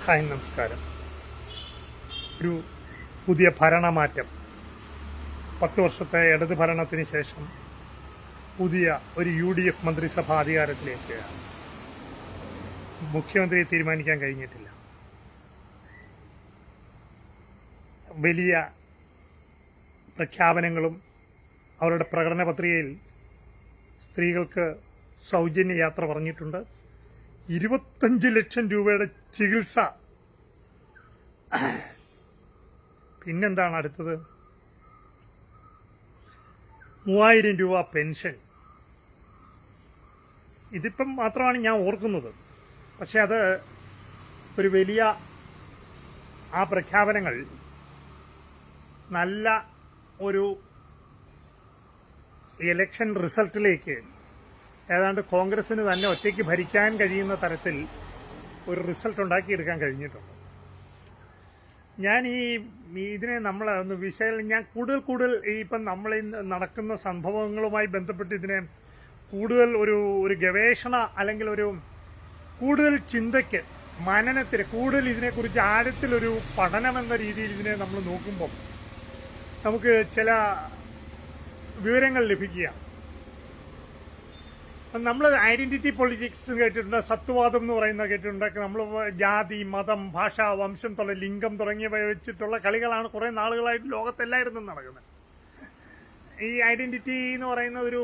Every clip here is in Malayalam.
ഹായ്, നമസ്കാരം. ഒരു പുതിയ ഭരണമാറ്റം, 10 വർഷത്തെ ഇടത് ഭരണത്തിന് ശേഷം പുതിയ ഒരു UDF മന്ത്രിസഭ അധികാരത്തിലേക്കാണ്. മുഖ്യമന്ത്രിയെ തീരുമാനിക്കാൻ കഴിഞ്ഞിട്ടില്ല. വലിയ പ്രഖ്യാപനങ്ങളും അവരുടെ പ്രകടന പത്രികയിൽ സ്ത്രീകൾക്ക് സൗജന്യ യാത്ര പറഞ്ഞിട്ടുണ്ട്. 25 ലക്ഷം രൂപയുടെ ചികിത്സ. പിന്നെന്താണ് അടുത്തത്? 3000 രൂപ പെൻഷൻ. ഇതിപ്പം മാത്രമാണ് ഞാൻ ഓർക്കുന്നത്. പക്ഷെ അത് ഒരു വലിയ ആ പ്രഖ്യാപനങ്ങൾ നല്ല ഒരു ഇലക്ഷൻ റിസൾട്ടിലേക്ക് ഏതാണ്ട് കോൺഗ്രസിന് തന്നെ ഒറ്റയ്ക്ക് ഭരിക്കാൻ കഴിയുന്ന തരത്തിൽ ഒരു റിസൾട്ട് ഉണ്ടാക്കിയെടുക്കാൻ കഴിഞ്ഞിട്ടുണ്ട്. ഞാൻ ഇതിനെ നമ്മൾ ഞാൻ കൂടുതൽ ഇപ്പം നമ്മളിൽ നടക്കുന്ന സംഭവങ്ങളുമായി ബന്ധപ്പെട്ട് ഇതിനെ കൂടുതൽ ഒരു ഗവേഷണ അല്ലെങ്കിൽ ഒരു കൂടുതൽ ചിന്തയ്ക്ക്, മനനത്തിന്, കൂടുതൽ ഇതിനെക്കുറിച്ച് ആഴത്തിലൊരു പഠനമെന്ന രീതിയിൽ ഇതിനെ നമ്മൾ നോക്കുമ്പോൾ നമുക്ക് ചില വിവരങ്ങൾ ലഭിക്കുക. നമ്മൾ ഐഡന്റിറ്റി പൊളിറ്റിക്സ് കേട്ടിട്ടുണ്ട്, സത്വവാദം എന്ന് പറയുന്ന കേട്ടിട്ടുണ്ട്. നമ്മൾ ജാതി, മതം, ഭാഷ, വംശം, ലിംഗം തുടങ്ങിയവ വെച്ചിട്ടുള്ള കളികളാണ് കുറെ നാളുകളായിട്ട് ലോകത്തെല്ലായിരുന്നും നടക്കുന്നത്. ഈ ഐഡന്റിറ്റി എന്ന് പറയുന്ന ഒരു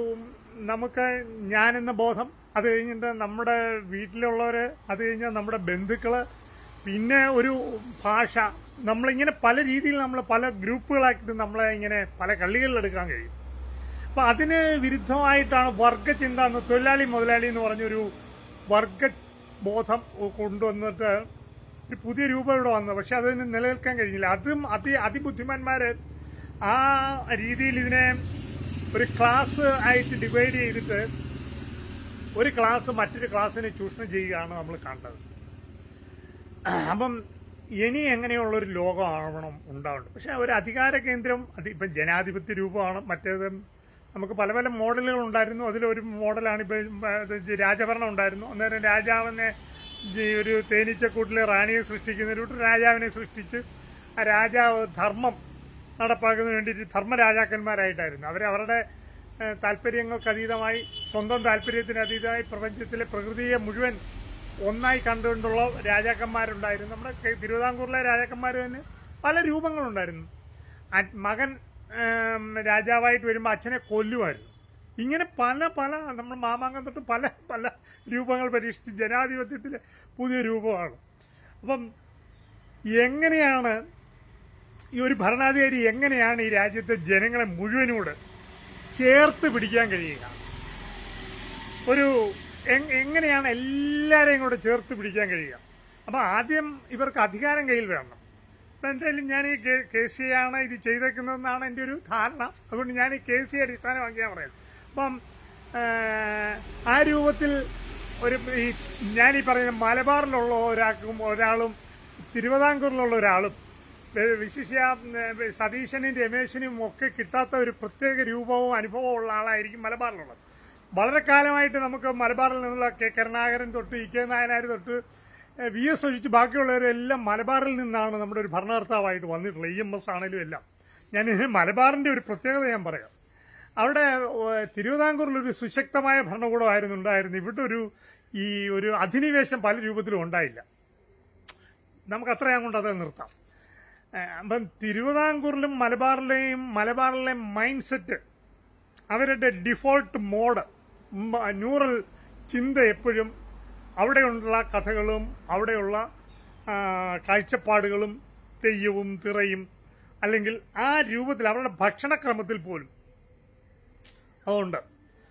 നമുക്ക് ഞാനെന്ന ബോധം, അത് കഴിഞ്ഞിട്ട് നമ്മുടെ വീട്ടിലുള്ളവര്, അത് കഴിഞ്ഞാൽ നമ്മുടെ ബന്ധുക്കള്, പിന്നെ ഒരു ഭാഷ, നമ്മളിങ്ങനെ പല രീതിയിൽ നമ്മൾ പല ഗ്രൂപ്പുകളാക്കിയിട്ട് നമ്മളെ ഇങ്ങനെ പല കളികളിലെടുക്കാൻ കഴിയും. അപ്പൊ അതിന് വിരുദ്ധമായിട്ടാണ് വർഗചിന്ത എന്ന്, തൊഴിലാളി മുതലാളി എന്ന് പറഞ്ഞൊരു വർഗബോധം കൊണ്ടുവന്നിട്ട് ഒരു പുതിയ രൂപം ഇവിടെ വന്നത്. പക്ഷെ അതിന് നിലനിൽക്കാൻ കഴിഞ്ഞില്ല. അതും അതിബുദ്ധിമാന്മാര് ആ രീതിയിൽ ഇതിനെ ഒരു ക്ലാസ് ആയിട്ട് ഡിവൈഡ് ചെയ്തിട്ട് ഒരു ക്ലാസ് മറ്റൊരു ക്ലാസ്സിനെ ചൂഷണം ചെയ്യുകയാണ് നമ്മൾ കണ്ടത്. അപ്പം ഇനി എങ്ങനെയുള്ളൊരു ലോകമാവണം ഉണ്ടാവുന്നുണ്ട്. പക്ഷെ ഒരു അധികാര കേന്ദ്രം, ഇപ്പം ജനാധിപത്യ രൂപമാണ്. മറ്റേത് നമുക്ക് പല പല മോഡലുകൾ ഉണ്ടായിരുന്നു. അതിലൊരു മോഡലാണ് ഇപ്പം രാജഭരണം ഉണ്ടായിരുന്നു. അന്നേരം രാജാവിനെ ഒരു തേനീച്ചക്കൂട്ടിലെ റാണിയെ സൃഷ്ടിക്കുന്നതിലൂടെ രാജാവിനെ സൃഷ്ടിച്ച് ആ രാജാവ് ധർമ്മം നടപ്പാക്കുന്നതിന് വേണ്ടിയിട്ട് ധർമ്മരാജാക്കന്മാരായിട്ടായിരുന്നു. അവരവരുടെ താല്പര്യങ്ങൾക്ക് അതീതമായി, സ്വന്തം താല്പര്യത്തിന് അതീതമായി പ്രപഞ്ചത്തിലെ പ്രകൃതിയെ മുഴുവൻ ഒന്നായി കണ്ടുകൊണ്ടുള്ള രാജാക്കന്മാരുണ്ടായിരുന്നു. നമ്മുടെ തിരുവിതാംകൂറിലെ രാജാക്കന്മാർ തന്നെ പല രൂപങ്ങളുണ്ടായിരുന്നു. മകൻ രാജാവായിട്ട് വരുമ്പോൾ അച്ഛനെ കൊല്ലുമായിരുന്നു. ഇങ്ങനെ പല നമ്മൾ മാമാങ്കം തൊട്ട് പല പല രൂപങ്ങൾ പരീക്ഷിച്ച് ജനാധിപത്യത്തിലെ പുതിയ രൂപമാണ്. അപ്പം എങ്ങനെയാണ് ഈ ഒരു ഭരണാധികാരി, എങ്ങനെയാണ് ഈ രാജ്യത്തെ ജനങ്ങളെ മുഴുവനോട് ചേർത്ത് പിടിക്കാൻ കഴിയുക? എങ്ങനെയാണ് എല്ലാവരെയും കൂടെ ചേർത്ത് പിടിക്കാൻ കഴിയുക? അപ്പൊ ആദ്യം ഇവർക്ക് അധികാരം കയ്യിൽ വേണം. അപ്പൊ എന്തായാലും ഞാൻ ഈ KC ആണ് ഇത് ചെയ്തേക്കുന്നതെന്നാണ് എൻ്റെ ഒരു ധാരണ. അതുകൊണ്ട് ഞാൻ ഈ KC അടിസ്ഥാനമാക്കിയാൽ പറയാം. അപ്പം ആ രൂപത്തിൽ ഞാൻ ഈ പറയുന്ന മലബാറിലുള്ള ഒരാളും തിരുവിതാംകൂറിലുള്ള ഒരാളും, വിശിഷ്യ സതീശനും രമേശനും ഒക്കെ കിട്ടാത്ത ഒരു പ്രത്യേക രൂപവും അനുഭവവും ഉള്ള ആളായിരിക്കും മലബാറിലുള്ളത്. വളരെ കാലമായിട്ട് നമുക്ക് മലബാറിൽ നിന്നുള്ള കരുണാകരൻ തൊട്ട് EK നായനാർ തൊട്ട് VS ഒഴിച്ച് ബാക്കിയുള്ളവരെല്ലാം മലബാറിൽ നിന്നാണ് നമ്മുടെ ഒരു ഭരണകർത്താവായിട്ട് വന്നിട്ടുള്ളത്. EMS ആണെങ്കിലും എല്ലാം. ഞാൻ മലബാറിന്റെ ഒരു പ്രത്യേകത ഞാൻ പറയാം. അവിടെ തിരുവിതാംകൂറിലൊരു സുശക്തമായ ഭരണകൂടമായിരുന്നു. ഇവിടെ ഒരു അധിനിവേശം പല രൂപത്തിലും ഉണ്ടായില്ല. നമുക്ക് അത്രയും കൊണ്ട് അത് നിർത്താം. അപ്പം തിരുവിതാംകൂറിലും മലബാറിലെ മൈൻഡ് സെറ്റ്, അവരുടെ ഡിഫോൾട്ട് മോഡ്, ന്യൂറൽ ചിന്ത എപ്പോഴും അവിടെയുള്ള കഥകളും അവിടെയുള്ള കാഴ്ചപ്പാടുകളും തെയ്യവും തിറയും, അല്ലെങ്കിൽ ആ രൂപത്തിൽ അവരുടെ ഭക്ഷണക്രമത്തിൽ പോലും അതുകൊണ്ട്.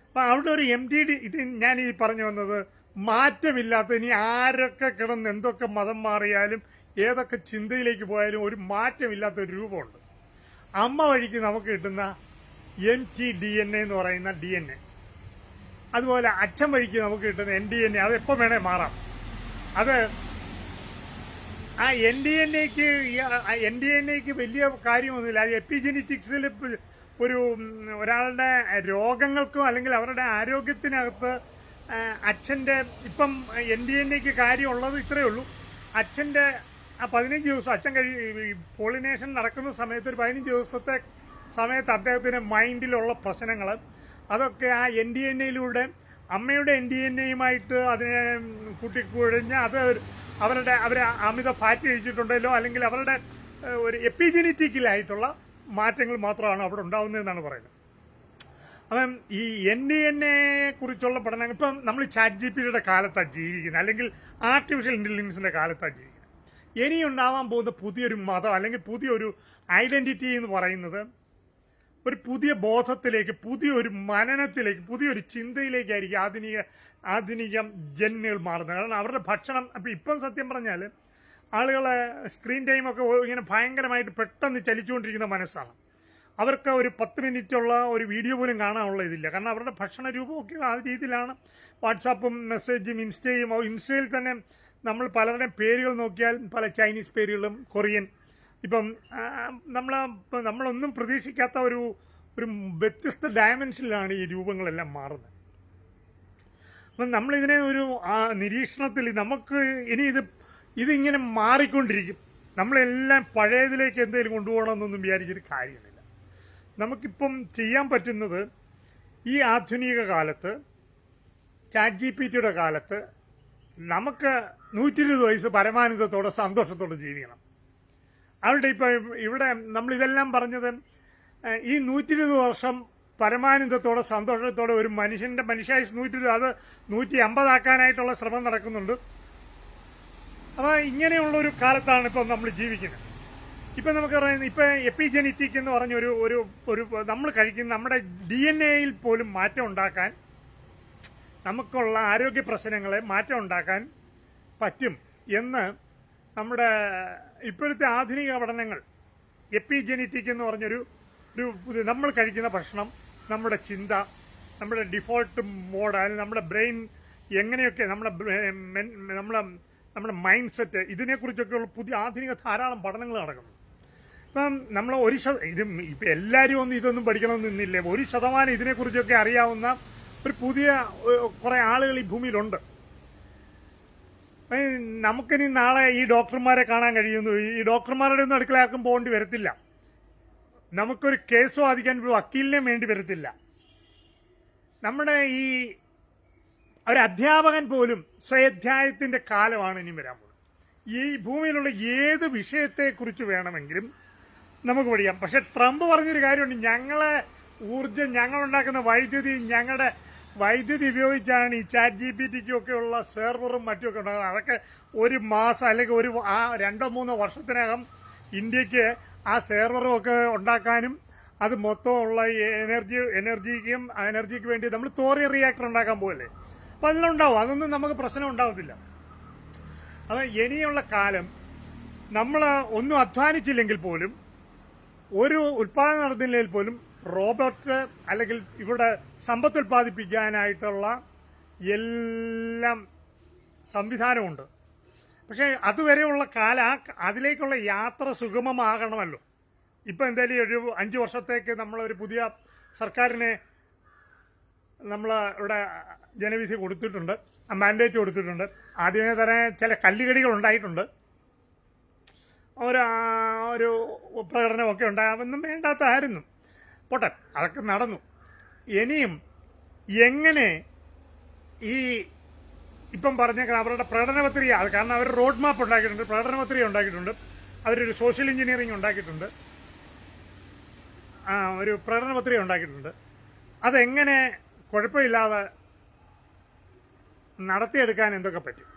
അപ്പൊ അവിടെ ഒരു MTD, ഇത് ഞാൻ ഈ പറഞ്ഞു വന്നത് മാറ്റമില്ലാത്ത, ഇനി ആരൊക്കെ കിടന്ന് എന്തൊക്കെ മതം മാറിയാലും ഏതൊക്കെ ചിന്തയിലേക്ക് പോയാലും ഒരു മാറ്റമില്ലാത്ത ഒരു രൂപമുണ്ട്. അമ്മ വഴിക്ക് നമുക്ക് കിട്ടുന്ന mtDNA എന്ന് പറയുന്ന DNA, അതുപോലെ അച്ഛൻ വഴിക്ക് നമുക്ക് കിട്ടുന്ന NDNA, അത് എപ്പോൾ വേണേ മാറാം. അത് ആ NDNAക്ക് വലിയ കാര്യമൊന്നുമില്ല. അത് എപ്പിജെനറ്റിക്സിൽ ഒരാളുടെ രോഗങ്ങൾക്കും അല്ലെങ്കിൽ അവരുടെ ആരോഗ്യത്തിനകത്ത് അച്ഛന്റെ ഇപ്പം NDNAക്ക് കാര്യമുള്ളത് ഇത്രയേ ഉള്ളൂ. അച്ഛന്റെ ആ 15 ദിവസം അച്ഛൻ പോളിനേഷൻ നടക്കുന്ന സമയത്ത് ഒരു 15 ദിവസത്തെ സമയത്ത് അദ്ദേഹത്തിന് മൈൻഡിലുള്ള പ്രശ്നങ്ങൾ അതൊക്കെ ആ NDNA-യിലൂടെ അമ്മയുടെ NDNA-യുമായിട്ട് അതിനെ കൂട്ടിക്കുഴഞ്ഞ് അത് അവരെ അമിത ഫാറ്റ് കഴിച്ചിട്ടുണ്ടല്ലോ അല്ലെങ്കിൽ അവരുടെ ഒരു എപ്പിജനറ്റിക്കലായിട്ടുള്ള മാറ്റങ്ങൾ മാത്രമാണ് അവിടെ ഉണ്ടാവുന്നതെന്നാണ് പറയുന്നത്. അപ്പം ഈ NDNA കുറിച്ചുള്ള പഠനങ്ങൾ ഇപ്പം നമ്മൾ ChatGPT-യുടെ കാലത്താണ് ജീവിക്കുന്നത്, അല്ലെങ്കിൽ ആർട്ടിഫിഷ്യൽ ഇന്റലിജൻസിന്റെ കാലത്താണ് ജീവിക്കുന്നത്. ഇനി ഉണ്ടാവാൻ പോകുന്ന പുതിയൊരു മതം അല്ലെങ്കിൽ പുതിയൊരു ഐഡന്റിറ്റി എന്ന് പറയുന്നത് ഒരു പുതിയ ബോധത്തിലേക്ക്, പുതിയൊരു മനനത്തിലേക്ക്, പുതിയൊരു ചിന്തയിലേക്കായിരിക്കും ആധുനിക ജനങ്ങൾ മാറുന്നത്. കാരണം അവരുടെ ഭക്ഷണം ഇപ്പം സത്യം പറഞ്ഞാൽ ആളുകളെ സ്ക്രീൻ ടൈമൊക്കെ ഇങ്ങനെ ഭയങ്കരമായിട്ട് പെട്ടെന്ന് ചലിച്ചുകൊണ്ടിരിക്കുന്ന മനസ്സാണ്. അവർക്ക് ഒരു 10 മിനിറ്റുള്ള ഒരു വീഡിയോ പോലും കാണാനുള്ള ഇതില്ല. കാരണം അവരുടെ ഭക്ഷണ രൂപമൊക്കെ ആ രീതിയിലാണ്. വാട്സാപ്പും മെസ്സേജും ഇൻസ്റ്റയിൽ തന്നെ നമ്മൾ പലരുടെയും പേരുകൾ നോക്കിയാൽ പല ചൈനീസ് പേരുകളും കൊറിയൻ, ഇപ്പം നമ്മളൊന്നും പ്രതീക്ഷിക്കാത്ത ഒരു വ്യത്യസ്ത ഡയമെൻഷനിലാണ് ഈ രൂപങ്ങളെല്ലാം മാറുന്നത്. അപ്പം നമ്മളിതിനെ ഒരു നിരീക്ഷണത്തിൽ നമുക്ക് ഇനി ഇതിങ്ങനെ മാറിക്കൊണ്ടിരിക്കും. നമ്മളെല്ലാം പഴയതിലേക്ക് എന്തെങ്കിലും കൊണ്ടുപോകണമെന്നൊന്നും വിചാരിച്ചൊരു കാര്യമില്ല. നമുക്കിപ്പം ചെയ്യാൻ പറ്റുന്നത് ഈ ആധുനിക കാലത്ത് ChatGPT-യുടെ കാലത്ത് നമുക്ക് 120 വയസ്സ് പരമാനന്ദത്തോടെ സന്തോഷത്തോടെ ജീവിക്കണം. അവരുടെ ഇവിടെ നമ്മളിതെല്ലാം പറഞ്ഞത് ഈ 120 വർഷം പരമാനന്ദത്തോടെ സന്തോഷത്തോടെ ഒരു മനുഷ്യായുസ് 120 അത് 150 ആക്കാനായിട്ടുള്ള ശ്രമം നടക്കുന്നുണ്ട്. അപ്പൊ ഇങ്ങനെയുള്ള ഒരു കാലത്താണ് ഇപ്പം നമ്മൾ ജീവിക്കുന്നത്. ഇപ്പൊ നമുക്ക് പറയുന്നത് ഇപ്പൊ എപ്പിജനറ്റിക് എന്ന് പറഞ്ഞ ഒരു നമ്മൾ കഴിക്കുന്ന നമ്മുടെ DNA-യിൽ പോലും മാറ്റം ഉണ്ടാക്കാൻ, നമുക്കുള്ള ആരോഗ്യ പ്രശ്നങ്ങളെ മാറ്റം ഉണ്ടാക്കാൻ പറ്റും എന്ന് നമ്മുടെ ഇപ്പോഴത്തെ ആധുനിക പഠനങ്ങൾ എപ്പിജനറ്റിക് എന്ന് പറഞ്ഞൊരു നമ്മൾ കഴിക്കുന്ന ഭക്ഷണം, നമ്മുടെ ചിന്ത, നമ്മുടെ ഡിഫോൾട്ട് മോഡ്, അല്ലെങ്കിൽ നമ്മുടെ ബ്രെയിൻ എങ്ങനെയൊക്കെ നമ്മുടെ മൈൻഡ് സെറ്റ്, ഇതിനെക്കുറിച്ചൊക്കെയുള്ള പുതിയ ആധുനിക ധാരാളം പഠനങ്ങൾ നടക്കുന്നു. ഇപ്പം നമ്മൾ ഇപ്പം എല്ലാവരും ഇതൊന്നും പഠിക്കണമെന്നില്ല. 1% ഇതിനെക്കുറിച്ചൊക്കെ അറിയാവുന്ന ഒരു പുതിയ കുറെ ആളുകൾ ഈ ഭൂമിയിലുണ്ട്. നമുക്കിനി നാളെ ഈ ഡോക്ടർമാരെ കാണാൻ കഴിയുന്നു. ഈ ഡോക്ടർമാരുടെ ഒന്നും അടുക്കളയാക്കും പോകേണ്ടി വരത്തില്ല. നമുക്കൊരു കേസ് വാദിക്കാൻ ഒരു വക്കീലിനെ വേണ്ടി വരത്തില്ല. നമ്മുടെ ഒരു അധ്യാപകൻ പോലും സ്വയധ്യായത്തിന്റെ കാലമാണ് ഇനി വരാൻ പോകുന്നത്. ഈ ഭൂമിയിലുള്ള ഏത് വിഷയത്തെക്കുറിച്ച് വേണമെങ്കിലും നമുക്ക് പഠിക്കാം. പക്ഷെ ട്രംപ് പറഞ്ഞൊരു കാര്യമുണ്ട്, ഞങ്ങളുണ്ടാക്കുന്ന ഞങ്ങളുടെ വൈദ്യുതി ഉപയോഗിച്ചാണ് ഈ ChatGPT-ക്കും ഒക്കെയുള്ള സെർവറും മറ്റുമൊക്കെ ഉണ്ടാകുന്നത്. അതൊക്കെ ഒരു മാസം അല്ലെങ്കിൽ 2-3 വർഷത്തിനകം ഇന്ത്യക്ക് ആ സെർവറും ഒക്കെ ഉണ്ടാക്കാനും അത് മൊത്തമുള്ള എനർജിക്ക് വേണ്ടി നമ്മൾ തോറിയം റിയാക്ടർ ഉണ്ടാക്കാൻ പോകല്ലേ. അപ്പൊ അതെല്ലാം ഉണ്ടാവും. അതൊന്നും നമുക്ക് പ്രശ്നം ഉണ്ടാവത്തില്ല. അത് ഇനിയുള്ള കാലം നമ്മൾ ഒന്നും അധ്വാനിച്ചില്ലെങ്കിൽ പോലും, ഒരു ഉൽപാദനം നടന്നില്ലെങ്കിൽ പോലും റോബോട്ട് അല്ലെങ്കിൽ ഇവിടെ സമ്പത്ത് ഉൽപ്പാദിപ്പിക്കാനായിട്ടുള്ള എല്ലാം സംവിധാനമുണ്ട്. പക്ഷെ അതുവരെയുള്ള അതിലേക്കുള്ള യാത്ര സുഗമമാകണമല്ലോ. ഇപ്പൊ എന്തായാലും ഒരു 5 വർഷത്തേക്ക് നമ്മളൊരു പുതിയ സർക്കാരിനെ ഇവിടെ ജനവിധി കൊടുത്തിട്ടുണ്ട്, മാൻഡേറ്റ് കൊടുത്തിട്ടുണ്ട്. ആദ്യമേ തന്നെ ചില കല്ലുകടികൾ ഉണ്ടായിട്ടുണ്ട്, ഒരു പ്രകടനമൊക്കെ ഉണ്ടാകുമെന്നും വേണ്ടാത്തായിരുന്നു. പോട്ടെ, അതൊക്കെ നടന്നു. ഇനിയും എങ്ങനെ ഇപ്പം പറഞ്ഞേക്കാൻ അവരുടെ പ്രകടനപത്രിക, കാരണം അവർ റോഡ് മാപ്പ് ഉണ്ടാക്കിയിട്ടുണ്ട്, പ്രകടനപത്രിക ഉണ്ടാക്കിയിട്ടുണ്ട്, അവരൊരു സോഷ്യൽ എഞ്ചിനീയറിംഗ് ഉണ്ടാക്കിയിട്ടുണ്ട്, ഒരു പ്രകടനപത്രിക ഉണ്ടാക്കിയിട്ടുണ്ട്. അതെങ്ങനെ കുഴപ്പമില്ലാതെ നടത്തിയെടുക്കാൻ എന്തൊക്കെ പറ്റും?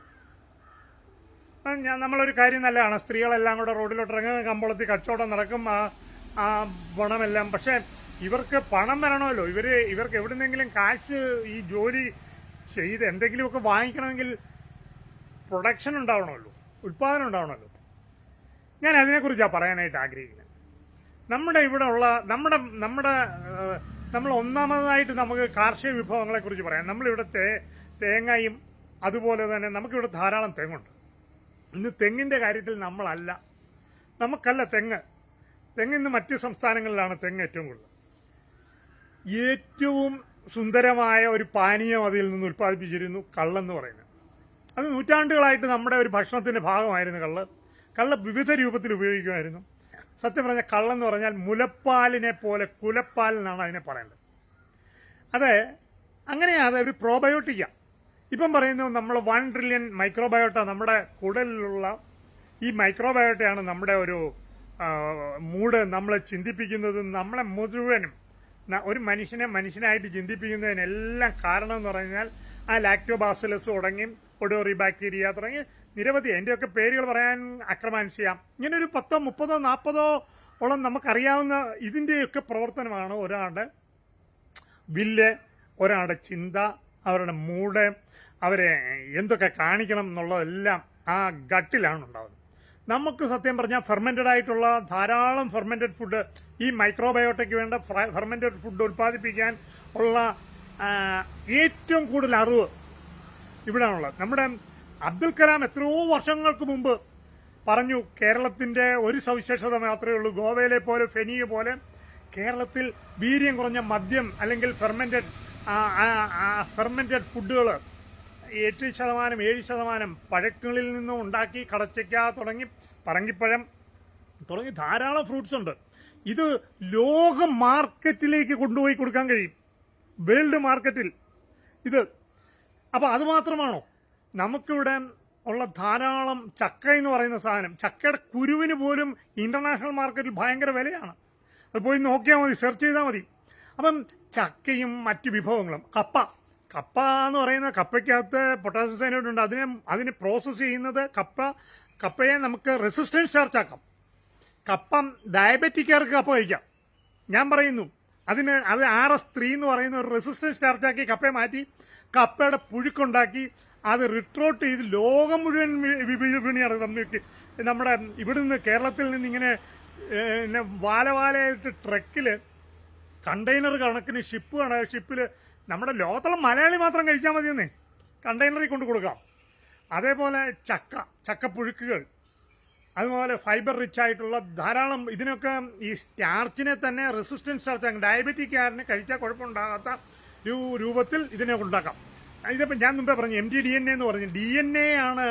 നമ്മളൊരു കാര്യം നല്ലതാണ്, സ്ത്രീകളെല്ലാം കൂടെ റോഡിലോട്ട് ഇറങ്ങും, കമ്പോളത്തിൽ കച്ചവടം നടക്കും, ആ പണമെല്ലാം. പക്ഷെ ഇവർക്ക് പണം വരണമല്ലോ. ഇവർക്ക് എവിടുന്നെങ്കിലും കാശ് ഈ ജോലി ചെയ്ത് എന്തെങ്കിലുമൊക്കെ വാങ്ങിക്കണമെങ്കിൽ പ്രൊഡക്ഷൻ ഉണ്ടാവണമല്ലോ, ഉൽപാദനം ഉണ്ടാവണമല്ലോ. ഞാൻ അതിനെക്കുറിച്ചാണ് പറയാനായിട്ട് ആഗ്രഹിക്കുന്നത്. നമ്മുടെ ഇവിടെ ഉള്ള നമ്മൾ ഒന്നാമതായിട്ട് നമുക്ക് കാർഷിക വിഭവങ്ങളെ കുറിച്ച് പറയാം. നമ്മളിവിടെ തേങ്ങയും അതുപോലെ തന്നെ നമുക്കിവിടെ ധാരാളം തെങ്ങുണ്ട്. ഇന്ന് തെങ്ങിന്റെ കാര്യത്തിൽ നമുക്കല്ല തെങ്ങ് ഇന്ന് മറ്റ് സംസ്ഥാനങ്ങളിലാണ് തെങ്ങ് ഏറ്റവും കൂടുതൽ. ഏറ്റവും സുന്ദരമായ ഒരു പാനീയം അതിൽ നിന്ന് ഉൽപ്പാദിപ്പിച്ചിരുന്നു, കള്ളെന്ന് പറയുന്നത്. അത് നൂറ്റാണ്ടുകളായിട്ട് നമ്മുടെ ഒരു ഭക്ഷണത്തിന്റെ ഭാഗമായിരുന്നു കള്ള് വിവിധ രൂപത്തിൽ ഉപയോഗിക്കുമായിരുന്നു. സത്യം പറഞ്ഞാൽ കള്ളെന്ന് പറഞ്ഞാൽ മുലപ്പാലിനെ പോലെ കുലപ്പാൽ എന്നാണ് അതിനെ പറയേണ്ടത്. അത് അങ്ങനെയാണ്, ഒരു പ്രോബയോട്ടിക്കാണ്. ഇപ്പം പറയുന്നു നമ്മൾ 1 ട്രില്യൺ മൈക്രോബയോട്ട നമ്മുടെ കുടലിലുള്ള ഈ മൈക്രോബയോട്ടയാണ് നമ്മുടെ ഒരു മൂഡ് നമ്മളെ ചിന്തിപ്പിക്കുന്നതും നമ്മളെ മുഴുവനും ഒരു മനുഷ്യനായിട്ട് ചിന്തിപ്പിക്കുന്നതിനെല്ലാം കാരണം എന്ന് പറഞ്ഞാൽ ആ ലാക്ടോബാസിലസ് തുടങ്ങി ഒഡോറി ബാക്ടീരിയ തുടങ്ങി നിരവധി അതിന്റെയൊക്കെ പേരുകൾ പറയാൻ അക്രമാൻസിയാം. ഇങ്ങനെ ഒരു 10, 30, 40 ഓളം നമുക്കറിയാവുന്ന ഇതിന്റെയൊക്കെ പ്രവർത്തനമാണ് ഒരാളുടെ വില്ല്, ഒരാളുടെ ചിന്ത, അവരുടെ മൂഡ്, അവരെ എന്തൊക്കെ കാണിക്കണം എന്നുള്ളതെല്ലാം ആ ഗട്ടിലാണ് ഉണ്ടാവുന്നത്. നമുക്ക് സത്യം പറഞ്ഞാൽ ഫെർമെന്റഡ് ആയിട്ടുള്ള ധാരാളം ഫെർമെന്റഡ് ഫുഡ്, ഈ മൈക്രോബയോട്ടയ്ക്ക് വേണ്ട ഫെർമെന്റഡ് ഫുഡ് ഉൽപ്പാദിപ്പിക്കാൻ ഉള്ള ഏറ്റവും കൂടുതൽ അറിവ് ഇവിടെയാണുള്ളത്. നമ്മുടെ അബ്ദുൽ കലാം എത്രയോ വർഷങ്ങൾക്ക് മുമ്പ് പറഞ്ഞു, കേരളത്തിന്റെ ഒരു സവിശേഷത മാത്രമേ ഉള്ളൂ, ഗോവയിലെ പോലെ ഫെനി പോലെ കേരളത്തിൽ വീര്യം കുറഞ്ഞ മദ്യം അല്ലെങ്കിൽ ഫെർമെന്റഡ് ഫുഡുകൾ 8%, 7% പഴങ്ങളിൽ നിന്നും ഉണ്ടാക്കി, കടച്ചയ്ക്ക തുടങ്ങി പറങ്കിപ്പഴം തുടങ്ങി ധാരാളം ഫ്രൂട്ട്സ് ഉണ്ട്. ഇത് ലോക മാർക്കറ്റിലേക്ക് കൊണ്ടുപോയി കൊടുക്കാൻ കഴിയും, വേൾഡ് മാർക്കറ്റിൽ ഇത്. അപ്പൊ അത് മാത്രമാണോ? നമുക്കിവിടെ ഉള്ള ധാരാളം ചക്ക എന്ന് പറയുന്ന സാധനം, ചക്കയുടെ കുരുവിന് പോലും ഇന്റർനാഷണൽ മാർക്കറ്റിൽ ഭയങ്കര വിലയാണ്. അത് പോയി നോക്കിയാൽ മതി, സെർച്ച് ചെയ്താൽ മതി. അപ്പം ചക്കയും മറ്റു വിഭവങ്ങളും, കപ്പ എന്ന് പറയുന്ന കപ്പയ്ക്കകത്ത് പൊട്ടാസ്യം സയനൈഡ് ഉണ്ട്. അതിനെ പ്രോസസ്സ് ചെയ്യുന്നത് കപ്പയെ നമുക്ക് റെസിസ്റ്റൻസ് സ്റ്റാർച്ച് ആക്കാം. ഡയബറ്റിക്കാർക്ക് കപ്പ കഴിക്കാം. ഞാൻ പറയുന്നു അത് RS3 എന്ന് പറയുന്ന ഒരു റെസിസ്റ്റൻസ് സ്റ്റാർച്ച് ആക്കി കപ്പയെ മാറ്റി കപ്പയുടെ പുഴുക്കുണ്ടാക്കി അത് റിട്രോട്ട് ചെയ്ത് ലോകം മുഴുവൻ വിപണിയാണ്. നമ്മുടെ ഇവിടുന്ന് കേരളത്തിൽ നിന്ന് ഇങ്ങനെ വാലവാലയായിട്ട് ട്രക്കില് കണ്ടെയ്നർ കണക്കിന് ഷിപ്പില് നമ്മുടെ ലോകത്തുള്ള മലയാളി മാത്രം കഴിച്ചാൽ മതിയെന്നേ, കണ്ടെയ്നറിൽ കൊണ്ട് കൊടുക്കാം. അതേപോലെ ചക്കപ്പുഴുക്കുകൾ, അതുപോലെ ഫൈബർ റിച്ച് ആയിട്ടുള്ള ധാരാളം, ഇതിനൊക്കെ ഈ സ്റ്റാർച്ചിനെ തന്നെ റെസിസ്റ്റൻസ് സ്റ്റാർച്ച്, ഡയബറ്റിക്കാരന് കഴിച്ചാൽ കുഴപ്പമുണ്ടാകാത്ത രൂപത്തിൽ ഇതിനെ ഉണ്ടാക്കാം. ഇതിപ്പോൾ ഞാൻ മുമ്പേ പറഞ്ഞു mtDNA എന്ന് പറഞ്ഞു. DNA ആണ്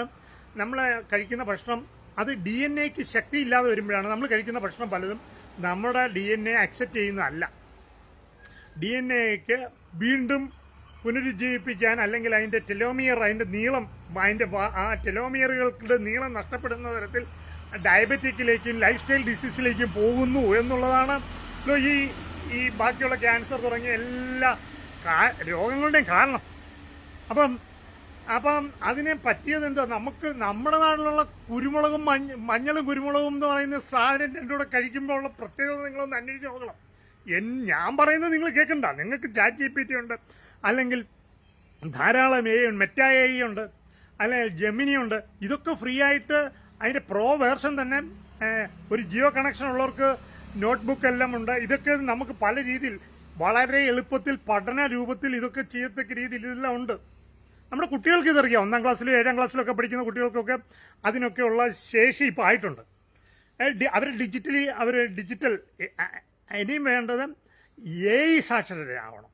നമ്മളെ കഴിക്കുന്ന ഭക്ഷണം. അത് DNAക്ക് ശക്തി ഇല്ലാതെ വരുമ്പോഴാണ് നമ്മൾ കഴിക്കുന്ന ഭക്ഷണം പലതും നമ്മുടെ DNA അക്സെപ്റ്റ് ചെയ്യുന്നതല്ല. DNAക്ക് വീണ്ടും പുനരുജ്ജീവിപ്പിക്കാൻ, അല്ലെങ്കിൽ അതിന്റെ ടെലോമിയർ, അതിന്റെ നീളം, ആ ടെലോമിയറുകളുടെ നീളം നഷ്ടപ്പെടുന്ന തരത്തിൽ ഡയബറ്റിക്കിലേക്കും ലൈഫ് സ്റ്റൈൽ ഡിസീസിലേക്കും പോകുന്നു എന്നുള്ളതാണ് ഈ ബാക്കിയുള്ള ക്യാൻസർ തുടങ്ങിയ എല്ലാ രോഗങ്ങളുടെയും കാരണം. അപ്പം അതിനെ പറ്റിയത് എന്താ? നമുക്ക് നമ്മുടെ നാട്ടിലുള്ള കുരുമുളകും മഞ്ഞളും കുരുമുളകും എന്ന് പറയുന്ന സാധനം രണ്ടും കൂടെ കഴിക്കുമ്പോൾ ഉള്ള പ്രത്യേകത നിങ്ങളൊന്ന് അന്വേഷിച്ച് നോക്കണം. ഞാൻ പറയുന്നത് നിങ്ങൾ കേൾക്കണ്ട. നിങ്ങൾക്ക് ChatGPT ഉണ്ട്, അല്ലെങ്കിൽ ധാരാളം മെറ്റാ AI ഉണ്ട്, അല്ലെങ്കിൽ ജെമിനി ഉണ്ട്. ഇതൊക്കെ ഫ്രീ ആയിട്ട് അതിന്റെ പ്രോ വേർഷൻ തന്നെ, ഒരു ജിയോ കണക്ഷൻ ഉള്ളവർക്ക് നോട്ട്ബുക്ക് എല്ലാം ഉണ്ട്. ഇതൊക്കെ നമുക്ക് പല രീതിയിൽ വളരെ എളുപ്പത്തിൽ പഠന രൂപത്തിൽ ഇതൊക്കെ ചെയ്യത്തക്ക രീതിയിൽ ഇതെല്ലാം ഉണ്ട്. നമ്മുടെ കുട്ടികൾക്ക് ഇതറിയാം. 1ാം ക്ലാസ്സിലും 7ാം ക്ലാസ്സിലും ഒക്കെ പഠിക്കുന്ന കുട്ടികൾക്കൊക്കെ അതിനൊക്കെയുള്ള ശേഷി ഇപ്പം ആയിട്ടുണ്ട്. ഡിജിറ്റൽ ഇനിയും വേണ്ടത് AI സാക്ഷരതയാവണം.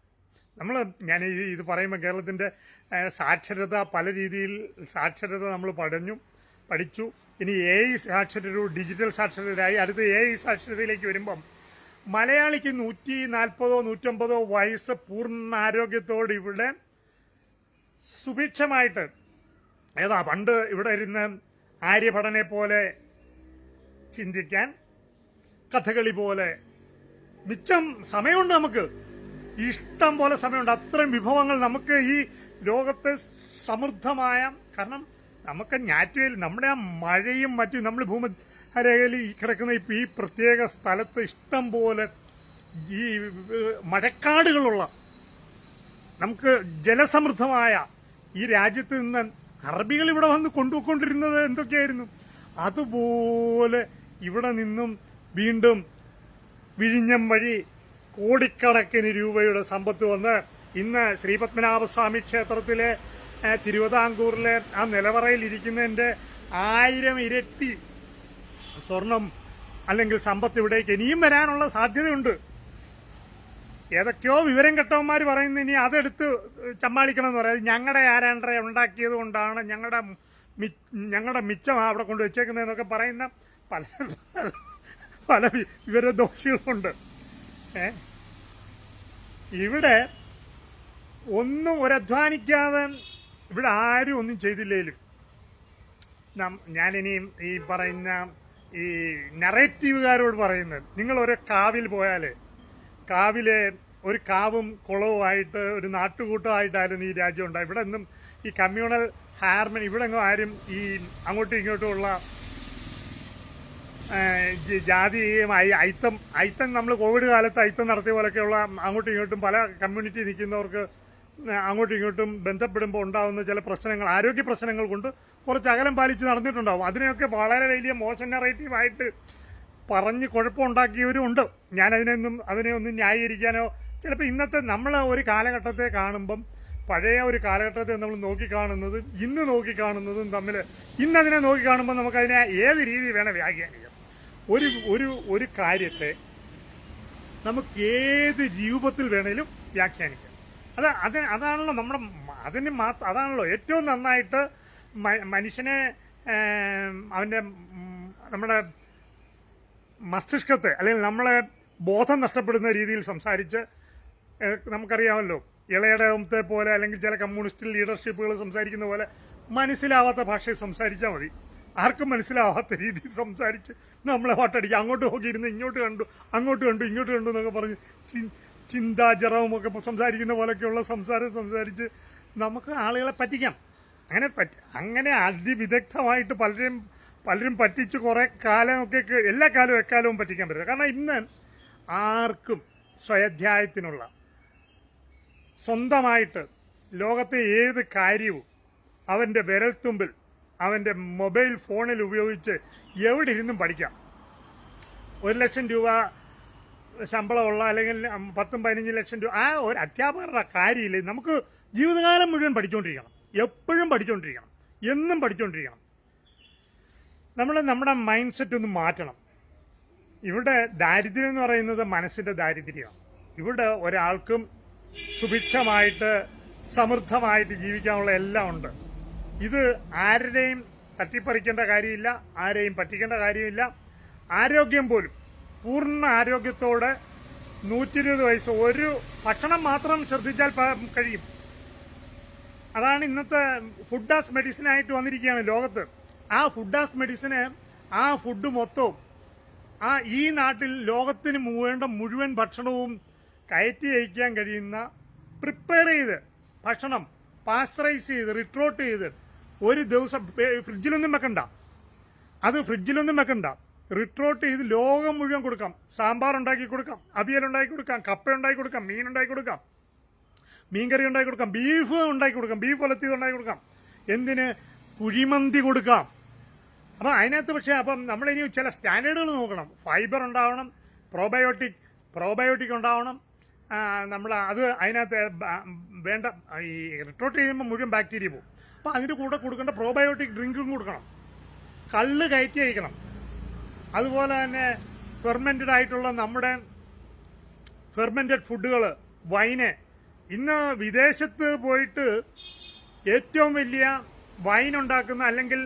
ഞാൻ ഇത് പറയുമ്പോൾ കേരളത്തിന്റെ സാക്ഷരത പല രീതിയിൽ സാക്ഷരത നമ്മൾ പഠിച്ചു. ഇനി AI സാക്ഷരതയും ഡിജിറ്റൽ സാക്ഷരതയായി. അടുത്ത AI സാക്ഷരതയിലേക്ക് വരുമ്പം മലയാളിക്ക് 140, 150 വയസ്സ് പൂർണ്ണാരോഗ്യത്തോട് ഇവിടെ സുഭിക്ഷമായിട്ട്, പണ്ട് ഇവിടെ ഇരുന്ന് ആര്യഭടനെ പോലെ ചിന്തിക്കാൻ, കഥകളി പോലെ മിച്ചം സമയമുണ്ട്. നമുക്ക് ഇഷ്ടം പോലെ സമയമുണ്ട്. അത്രയും വിഭവങ്ങൾ നമുക്ക് ഈ ലോകത്തെ സമൃദ്ധമായ, കാരണം നമുക്ക് ഞാറ്റുവേൽ, നമ്മുടെ ആ മഴയും മറ്റും, നമ്മൾ ഭൂമധ്യരേഖയിൽ കിടക്കുന്ന ഈ പ്രത്യേക സ്ഥലത്ത് ഇഷ്ടം പോലെ ഈ മഴക്കാടുകളുള്ള, നമുക്ക് ജലസമൃദ്ധമായ ഈ രാജ്യത്ത് നിന്ന് അറബികൾ ഇവിടെ വന്ന് കൊണ്ടുപോയിക്കൊണ്ടിരുന്നത് എന്തൊക്കെയായിരുന്നു? അതുപോലെ ഇവിടെ നിന്നും വീണ്ടും വിഴിഞ്ഞം വഴി കോടിക്കണക്കിന് രൂപയുടെ സമ്പത്ത് വന്ന് ഇന്ന് ശ്രീപത്മനാഭസ്വാമി ക്ഷേത്രത്തിലെ തിരുവിതാംകൂറിലെ ആ നിലവറയിൽ ഇരിക്കുന്നതിന്റെ 1000 ഇരട്ടി സ്വർണം അല്ലെങ്കിൽ സമ്പത്ത് ഇവിടേക്ക് ഇനിയും വരാനുള്ള സാധ്യതയുണ്ട്. ഏതൊക്കെയോ വിവരം കെട്ടവന്മാർ പറയുന്നത് ഇനി അതെടുത്ത് ചമ്മാളിക്കണം എന്ന് പറയാം. ഞങ്ങളുടെ ആരാണ്ടറെ ഉണ്ടാക്കിയത് കൊണ്ടാണ് ഞങ്ങളുടെ മിച്ചം അവിടെ കൊണ്ട് വെച്ചേക്കുന്നതെന്നൊക്കെ പറയുന്ന പല പല വിവരദോഷികളുണ്ട്. ഇവിടെ ഒന്നും ഒരധ്വാനിക്കാതെ ഇവിടെ ആരും ഒന്നും ചെയ്തില്ലേലും ഞാനിനിയും ഈ പറയുന്ന ഈ നറേറ്റീവുകാരോട് പറയുന്നത്, നിങ്ങൾ ഒരു കാവിൽ പോയാല് കാവിലെ ഒരു കാവും കുളവുമായിട്ട് ഒരു നാട്ടുകൂട്ടമായിട്ടായിരുന്നു ഈ രാജ്യം ഉണ്ടായി. ഇവിടെ ഒന്നും ഈ കമ്മ്യൂണൽ ഹാർമണി ഇവിടെ എങ്ങും ആരും ഈ അങ്ങോട്ടും ഇങ്ങോട്ടുമുള്ള ജാതിയും ഐത്തം നമ്മൾ കോവിഡ് കാലത്ത് ഐത്തം നടത്തിയ പോലൊക്കെയുള്ള അങ്ങോട്ടും ഇങ്ങോട്ടും പല കമ്മ്യൂണിറ്റി നിൽക്കുന്നവർക്ക് അങ്ങോട്ടും ഇങ്ങോട്ടും ബന്ധപ്പെടുമ്പോൾ ഉണ്ടാകുന്ന ചില പ്രശ്നങ്ങൾ, ആരോഗ്യ പ്രശ്നങ്ങൾ കൊണ്ട് കുറച്ച് അകലം പാലിച്ച് നടന്നിട്ടുണ്ടാവും. അതിനെയൊക്കെ വളരെ വലിയ മോശം നറേറ്റീവായിട്ട് പറഞ്ഞ് കുഴപ്പമുണ്ടാക്കിയവരും ഉണ്ട്. ഞാൻ അതിനെ ഒന്നും ന്യായീകരിക്കാനോ, ചിലപ്പോൾ ഇന്നത്തെ നമ്മൾ ഒരു കാലഘട്ടത്തെ കാണുമ്പം പഴയ ഒരു കാലഘട്ടത്തെ നമ്മൾ നോക്കിക്കാണുന്നതും ഇന്ന് നോക്കിക്കാണുന്നതും തമ്മിൽ, ഇന്നതിനെ നോക്കിക്കാണുമ്പോൾ നമുക്കതിനെ ഏത് രീതി വേണം വ്യാഖ്യാനിക്കാം. ഒരു കാര്യത്തെ നമുക്ക് ഏത് രൂപത്തിൽ വേണേലും വ്യാഖ്യാനിക്കാം. അതാണല്ലോ അതാണല്ലോ ഏറ്റവും നന്നായിട്ട് മനുഷ്യനെ നമ്മുടെ മസ്തിഷ്കത്തെ അല്ലെങ്കിൽ നമ്മളെ ബോധം നഷ്ടപ്പെടുന്ന രീതിയിൽ സംസാരിച്ച്, നമുക്കറിയാമല്ലോ ഇളയടത്തെ പോലെ അല്ലെങ്കിൽ ചില കമ്മ്യൂണിസ്റ്റ് ലീഡർഷിപ്പുകൾ സംസാരിക്കുന്ന പോലെ മനസ്സിലാവാത്ത ഭാഷയിൽ സംസാരിച്ചാൽ മതി. ആർക്കും മനസ്സിലാവാത്ത രീതിയിൽ സംസാരിച്ച് നമ്മളെ പാട്ടടിക്കുക. അങ്ങോട്ട് നോക്കിയിരുന്ന് ഇങ്ങോട്ട് കണ്ടു, അങ്ങോട്ട് കണ്ടു, ഇങ്ങോട്ട് കണ്ടു എന്നൊക്കെ പറഞ്ഞ് ചിന്താജറവും ഒക്കെ സംസാരിക്കുന്ന പോലെയൊക്കെയുള്ള സംസാരം സംസാരിച്ച് നമുക്ക് ആളുകളെ പറ്റിക്കാം. അങ്ങനെ അതിവിദഗ്ധമായിട്ട് പലരും പറ്റിച്ച് കുറെ കാലമൊക്കെ, എല്ലാ കാലവും എക്കാലവും പറ്റിക്കാൻ പറ്റില്ല. കാരണം ഇന്ന് ആർക്കും സ്വയധ്യായത്തിനുള്ള സ്വന്തമായിട്ട് ലോകത്തെ ഏത് കാര്യവും അവന്റെ വിരൽത്തുമ്പിൽ അവന്റെ മൊബൈൽ ഫോണിൽ ഉപയോഗിച്ച് എവിടെ ഇരുന്നും പഠിക്കാം. 1,00,000 രൂപ ശമ്പളമുള്ള അല്ലെങ്കിൽ 10-15 ലക്ഷം രൂപ ആ ഒരു അധ്യാപകരുടെ കാര്യമില്ല. നമുക്ക് ജീവിതകാലം മുഴുവൻ പഠിച്ചുകൊണ്ടിരിക്കണം, എപ്പോഴും പഠിച്ചുകൊണ്ടിരിക്കണം, എന്നും പഠിച്ചുകൊണ്ടിരിക്കണം. നമ്മുടെ മൈൻഡ് സെറ്റ് ഒന്ന് മാറ്റണം. ഇവിടെ ദാരിദ്ര്യം എന്ന് പറയുന്നത് മനസ്സിന്റെ ദാരിദ്ര്യമാണ്. ഇവിടെ ഒരാൾക്കും സുഭിക്ഷമായിട്ട് സമൃദ്ധമായിട്ട് ജീവിക്കാനുള്ള എല്ലാം ഉണ്ട്. ഇത് ആരുടെയും തട്ടിപ്പറിക്കേണ്ട കാര്യമില്ല, ആരെയും പറ്റിക്കേണ്ട കാര്യമില്ല. ആരോഗ്യം പോലും പൂർണ്ണ ആരോഗ്യത്തോടെ 120 വയസ്സ് ഒരു ഭക്ഷണം മാത്രം ശ്രദ്ധിച്ചാൽ കഴിയും. അതാണ് ഇന്നത്തെ ഫുഡ് ആസ് മെഡിസിൻ ആയിട്ട് വന്നിരിക്കുകയാണ് ലോകത്ത്. ആ ഫുഡ് ആസ് മെഡിസിന്, ആ ഫുഡ് മൊത്തവും ഈ നാട്ടിൽ ലോകത്തിന് വേണ്ട മുഴുവൻ ഭക്ഷണവും കയറ്റി അയക്കാൻ കഴിയുന്ന പ്രിപ്പയർ ചെയ്ത് ഭക്ഷണം പാസ്ചറൈസ് ചെയ്ത് റിട്രോട്ട് ചെയ്ത് ഒരു ദിവസം ഫ്രിഡ്ജിലൊന്നും വെക്കണ്ട, റിട്രോട്ട് ചെയ്ത് ലോകം മുഴുവൻ കൊടുക്കാം. സാമ്പാർ ഉണ്ടാക്കി കൊടുക്കാം, അവിയൽ ഉണ്ടാക്കി കൊടുക്കാം, കപ്പ ഉണ്ടാക്കി കൊടുക്കാം, മീൻ ഉണ്ടാക്കി കൊടുക്കാം, മീൻകറി ഉണ്ടാക്കി കൊടുക്കാം, ബീഫ് ഉണ്ടാക്കി കൊടുക്കാം, ബീഫ് ഒലത്തിയത് ഉണ്ടാക്കി കൊടുക്കാം, എന്തിന് കുഴിമന്തി കൊടുക്കാം. അപ്പം അതിനകത്ത് പക്ഷേ നമ്മളിനി ചില സ്റ്റാൻഡേർഡുകൾ നോക്കണം. ഫൈബർ ഉണ്ടാവണം, പ്രോബയോട്ടിക് ഉണ്ടാവണം. അത് അതിനകത്ത് വേണ്ട ഈ റിട്രോട്ട് ചെയ്യുമ്പോൾ മുഴുവൻ ബാക്ടീരിയ പോകും. അപ്പം അതിൻ്റെ കൂടെ കൊടുക്കേണ്ട പ്രോബയോട്ടിക് ഡ്രിങ്കും കൊടുക്കണം. കള്ള് കയറ്റി അയക്കണം. അതുപോലെ തന്നെ ഫെർമെന്റഡ് ആയിട്ടുള്ള നമ്മുടെ ഫെർമെന്റഡ് ഫുഡുകൾ, വൈന്. ഇന്ന് വിദേശത്ത് പോയിട്ട് ഏറ്റവും വലിയ വൈൻ ഉണ്ടാക്കുന്ന അല്ലെങ്കിൽ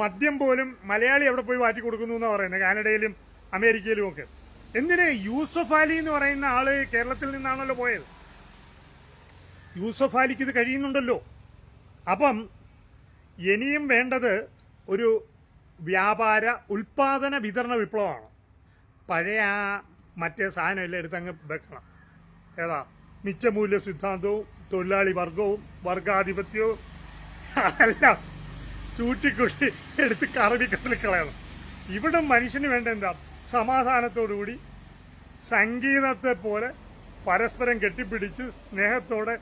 മദ്യം പോലും മലയാളി അവിടെ പോയി മാറ്റി കൊടുക്കുന്നു എന്നാണ് പറയുന്നത്, കാനഡയിലും അമേരിക്കയിലും ഒക്കെ. എന്തിന്? യൂസഫ് അലി എന്ന് പറയുന്ന ആള് കേരളത്തിൽ നിന്നാണല്ലോ പോയത്. യൂസഫ് അലിക്ക് ഇത് കഴിയുന്നുണ്ടല്ലോ. അപ്പം ഇനിയും വേണ്ടത് ഒരു വ്യാപാര ഉൽപാദന വിതരണ വിപ്ലവമാണ്. പഴയ മറ്റേ സാധനം എല്ലാം എടുത്തങ്ങ് വെക്കണം. ഏതാ മിച്ചമൂല്യ സിദ്ധാന്തവും തൊഴിലാളി വർഗവും വർഗാധിപത്യവും എല്ലാം ചൂട്ടിക്കുട്ടി എടുത്ത് കറവിക്കടലിൽ കളയണം. ഇവിടെ മനുഷ്യന് വേണ്ട എന്താ? സമാധാനത്തോടുകൂടി സംഗീതത്തെ പോലെ പരസ്പരം കെട്ടിപ്പിടിച്ച് സ്നേഹത്തോടെ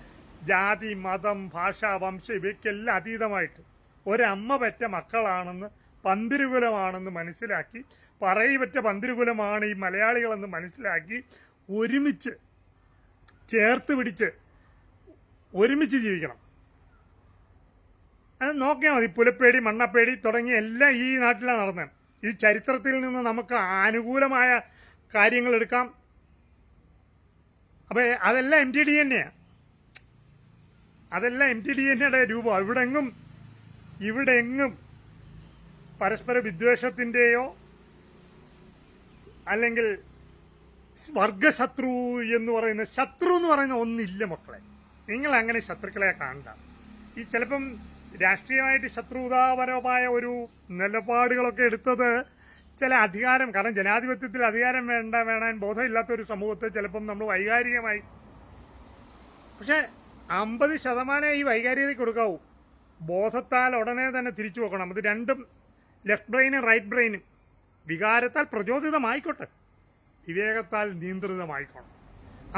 ജാതി, മതം, ഭാഷ, വംശം ഇവയ്ക്കെല്ലാം അതീതമായിട്ട് ഒരമ്മ പെറ്റ മക്കളാണെന്ന്, പന്തിരുകുലമാണെന്ന് മനസ്സിലാക്കി, പറയിപെറ്റ പന്തിരുകുലമാണ് ഈ മലയാളികളെന്ന് മനസ്സിലാക്കി ഒരുമിച്ച് ചേർത്ത് പിടിച്ച് ഒരുമിച്ച് ജീവിക്കണം. അത് നോക്കിയാൽ മതി. പുലപ്പേടി, മണ്ണപ്പേടി തുടങ്ങിയ എല്ലാം ഈ നാട്ടിലാണ് നടന്നത്. ഈ ചരിത്രത്തിൽ നിന്ന് നമുക്ക് അനുകൂലമായ കാര്യങ്ങൾ എടുക്കാം. അപ്പൊ അതെല്ലാം MTDNA, അതെല്ലാം MTDNA രൂപം. ഇവിടെ എങ്ങും പരസ്പര വിദ്വേഷത്തിന്റെയോ അല്ലെങ്കിൽ വർഗശത്രു എന്ന് പറയുന്ന ഒന്നില്ല മക്കളെ. നിങ്ങൾ അങ്ങനെ ശത്രുക്കളെ കാണണ്ട. ഈ ചിലപ്പം രാഷ്ട്രീയമായിട്ട് ശത്രുതാപരമായ ഒരു നിലപാടുകളൊക്കെ എടുത്തത് ചില അധികാരം, കാരണം ജനാധിപത്യത്തിൽ അധികാരം വേണാൻ ബോധമില്ലാത്ത ഒരു സമൂഹത്തെ ചിലപ്പം നമ്മൾ വൈകാരികമായി, പക്ഷെ 50% ഈ വൈകാരികതയ്ക്ക് കൊടുക്കാവൂ. ബോധത്താൽ ഉടനെ തന്നെ തിരിച്ചു വെക്കണം. അത് രണ്ടും, ലെഫ്റ്റ് ബ്രെയിനും റൈറ്റ് ബ്രെയിനും വികാരത്താൽ പ്രചോദിതമായിക്കോട്ടെ, വിവേകത്താൽ നിയന്ത്രിതമായിക്കോണം.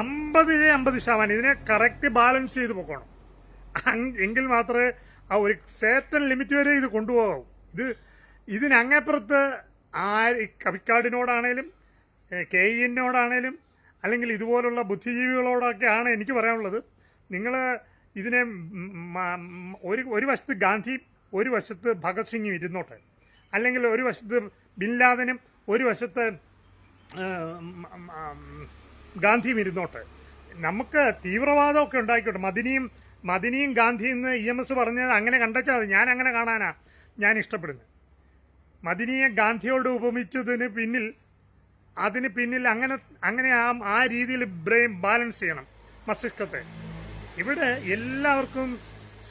50% ഇതിനെ കറക്റ്റ് ബാലൻസ് ചെയ്ത് പോക്കണം. എങ്കിൽ മാത്രമേ ആ ഒരു സേർട്ടൻ ലിമിറ്റ് വരെ ഇത് കൊണ്ടുപോകാവൂ. ഇതിനങ്ങപ്പുറത്ത് കവിക്കാടിനോടാണേലും KEN-നോടാണേലും അല്ലെങ്കിൽ ഇതുപോലുള്ള ബുദ്ധിജീവികളോടൊക്കെയാണ് എനിക്ക് പറയാനുള്ളത്. നിങ്ങൾ ഇതിനെ ഒരു വശത്ത് ഗാന്ധി, ഒരു വശത്ത് ഭഗത് സിംഗും ഇരുന്നോട്ടെ, അല്ലെങ്കിൽ ഒരു വശത്ത് ബിൻ ലാദനും ഒരു വശത്ത് ഗാന്ധിയും ഇരുന്നോട്ടെ. നമുക്ക് തീവ്രവാദമൊക്കെ ഉണ്ടായിക്കോട്ടെ. മദിനിയും ഗാന്ധിയും എന്ന് EMS പറഞ്ഞത് അങ്ങനെ കണ്ടെച്ചാൽ മതി. ഞാൻ അങ്ങനെ കാണാനാ ഞാൻ ഇഷ്ടപ്പെടുന്നത്. മദിനിയെ ഗാന്ധിയോട് ഉപമിച്ചതിന് പിന്നിൽ അങ്ങനെ ആ രീതിയിൽ ബ്രെയിൻ ബാലൻസ് ചെയ്യണം മസ്തിഷ്കത്തെ. ഇവിടെ എല്ലാവർക്കും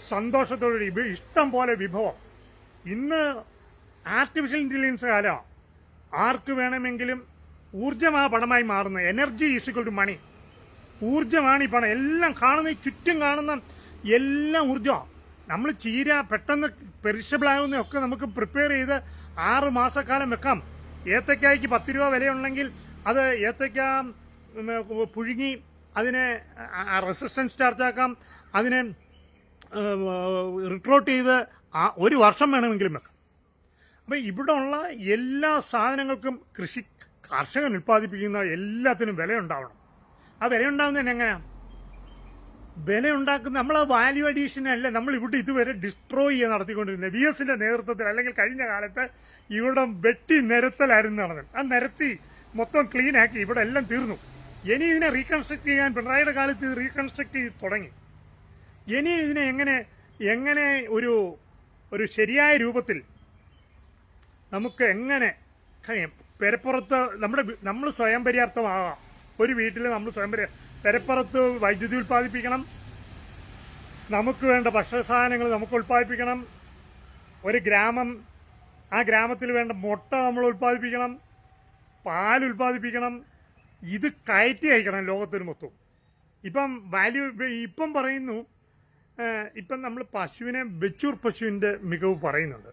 സന്തോഷത്തോടെ ഇഷ്ടം പോലെ വിഭവം. ഇന്ന് ആർട്ടിഫിഷ്യൽ ഇന്റലിജൻസ് കാലമാണ്. ആർക്ക് വേണമെങ്കിലും ഊർജ്ജം ആ പണമായി മാറുന്നത്. Energy is equal to money. ഊർജ്ജമാണ് ഈ പണം. എല്ലാം കാണുന്ന, ചുറ്റും കാണുന്ന എല്ലാം ഊർജ്ജമാണ്. നമ്മൾ ചീര പെട്ടെന്ന് പെരിഷബിൾ ആകുന്നതൊക്കെ നമുക്ക് പ്രിപ്പയർ ചെയ്ത് 6 മാസക്കാലം വെക്കാം. ഏത്തക്കായ്ക്ക് 10 രൂപ വിലയുണ്ടെങ്കിൽ അത് ഏത്തക്ക പുഴുങ്ങി അതിനെ റെസിസ്റ്റൻസ് സ്റ്റാർച്ച് ആക്കാം, അതിനെ റിട്രോട്ട് ചെയ്ത് 1 വർഷം വേണമെങ്കിലും വെക്കാം. അപ്പൊ ഇവിടെ ഉള്ള എല്ലാ സാധനങ്ങൾക്കും കർഷകൻ ഉൽപ്പാദിപ്പിക്കുന്ന എല്ലാത്തിനും വിലയുണ്ടാവണം. ആ വിലയുണ്ടാവുന്നതിന് എങ്ങനെയാ? വിലയുണ്ടാക്കുന്ന നമ്മൾ വാല്യൂ അഡീഷൻ അല്ല, നമ്മൾ ഇവിടെ ഇതുവരെ ഡിസ്ട്രോയ് ചെയ്യാൻ നടത്തിക്കൊണ്ടിരുന്നത്. VS-ന്റെ നേതൃത്വത്തിൽ അല്ലെങ്കിൽ കഴിഞ്ഞ കാലത്ത് ഇവിടെ വെട്ടി നിരത്തലായിരുന്നു നടന്നത്. ആ നിരത്തി മൊത്തം ക്ലീൻ ആക്കി ഇവിടെ എല്ലാം തീർന്നു. ഇനി ഇതിനെ റീകൺസ്ട്രക്ട് ചെയ്യാൻ പിണറായിയുടെ കാലത്ത് ഇത് റീകൺസ്ട്രക്ട് ചെയ്ത് തുടങ്ങി. ഇനി ഇതിനെ എങ്ങനെ ഒരു ശരിയായ രൂപത്തിൽ നമുക്ക് എങ്ങനെ കഴിയും? പെരപ്പുറത്ത് നമ്മൾ സ്വയം പര്യാപ്തമാകാം. ഒരു വീട്ടിൽ നമ്മൾ പെരപ്പുറത്ത് വൈദ്യുതി ഉൽപ്പാദിപ്പിക്കണം, നമുക്ക് വേണ്ട ഭക്ഷ്യസാധനങ്ങൾ നമുക്ക് ഉൽപ്പാദിപ്പിക്കണം. ഒരു ഗ്രാമം, ആ ഗ്രാമത്തിൽ വേണ്ട മുട്ട നമ്മൾ ഉൽപ്പാദിപ്പിക്കണം, പാൽ ഉൽപ്പാദിപ്പിക്കണം. ഇത് കയറ്റി അയക്കണം ലോകത്തിന് മൊത്തം. ഇപ്പം പറയുന്നു, ഇപ്പം നമ്മൾ പശുവിനെ വെച്ചൂർ പശുവിന്റെ മികവ് പറയുന്നുണ്ട്.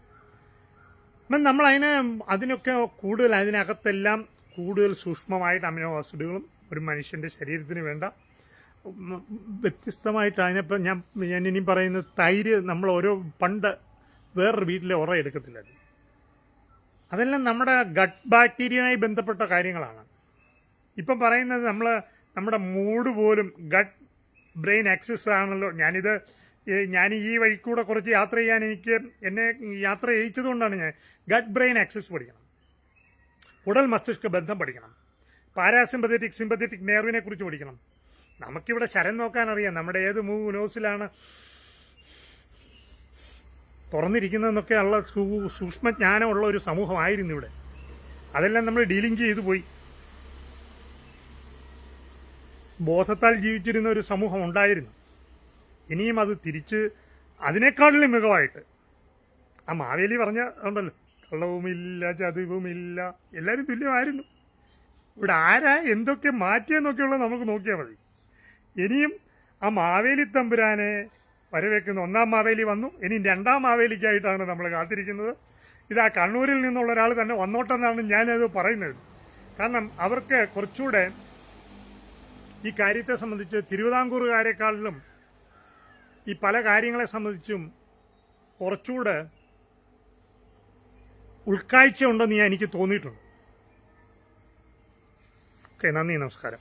നമ്മൾ അതിനൊക്കെ കൂടുതൽ, അതിനകത്തെല്ലാം കൂടുതൽ സൂക്ഷ്മമായിട്ട് അമിനോ ആസിഡുകളും ഒരു മനുഷ്യന്റെ ശരീരത്തിന് വേണ്ട വ്യത്യസ്തമായിട്ട് അതിനിപ്പം ഞാൻ ഇനി പറയുന്നത് തൈര് നമ്മൾ പണ്ട് വേറൊരു വീട്ടിലെ എടുക്കത്തില്ല. അതെല്ലാം നമ്മുടെ ഗട്ട് ബാക്ടീരിയയുമായി ബന്ധപ്പെട്ട കാര്യങ്ങളാണ്. ഇപ്പം പറയുന്നത് നമ്മുടെ മൂഡ് പോലും ഗട്ട് ബ്രെയിൻ ആക്സിസ് ആണല്ലോ. ഞാൻ ഈ വഴിക്കൂടെ കുറച്ച് യാത്ര ചെയ്യാൻ എന്നെ യാത്ര ചെയ്യിച്ചതുകൊണ്ടാണ് ഞാൻ ഗട്ട് ബ്രെയിൻ ആക്സിസ് പഠിക്കണം, ഉടൽ മസ്തിഷ്ക ബന്ധം പഠിക്കണം, പാരാസിമ്പത്തറ്റിക് സിമ്പത്തറ്റിക് നെർവിനെ കുറിച്ച് പഠിക്കണം. നമുക്കിവിടെ ശരം നോക്കാൻ അറിയാം, നമ്മുടെ ഏത് നോസിലാണ് തുറന്നിരിക്കുന്നതെന്നൊക്കെയുള്ള സൂക്ഷ്മജ്ഞാനമുള്ള ഒരു സമൂഹമായിരുന്നു ഇവിടെ. അതെല്ലാം നമ്മൾ ഡീലിംഗ് ചെയ്തു പോയി. ബോധത്താൽ ജീവിച്ചിരുന്ന ഒരു സമൂഹം ഉണ്ടായിരുന്നു. ഇനിയും അത് തിരിച്ച് അതിനേക്കാളിലും മികവായിട്ട് ആ മാവേലി ഉണ്ടല്ലോ, കള്ളവുമില്ല ചതിവുമില്ല, എല്ലാവരും തുല്യമായിരുന്നു. ഇവിടെ ആരാ എന്തൊക്കെ മാറ്റിയെന്നൊക്കെയുള്ള നമുക്ക് നോക്കിയാൽ മതി. ഇനിയും ആ മാവേലി തമ്പുരാനെ വരവേക്കുന്ന 1ാം മാവേലി വന്നു, ഇനി 2ാം മാവേലിക്കായിട്ടാണ് നമ്മൾ കാത്തിരിക്കുന്നത്. ഇതാ കണ്ണൂരിൽ നിന്നുള്ള ഒരാൾ തന്നെ വന്നോട്ടെന്നാണ് ഞാനത് പറയുന്നത്. കാരണം അവർക്ക് കുറച്ചുകൂടെ ഈ കാര്യത്തെ സംബന്ധിച്ച് തിരുവിതാംകൂറുകാരെക്കാളിലും ഈ പല കാര്യങ്ങളെ സംബന്ധിച്ചും കുറച്ചുകൂടെ ഉൾക്കാഴ്ച ഉണ്ടെന്ന് എനിക്ക് തോന്നിയിട്ടുണ്ട്. ഓക്കെ, നന്ദി, നമസ്കാരം.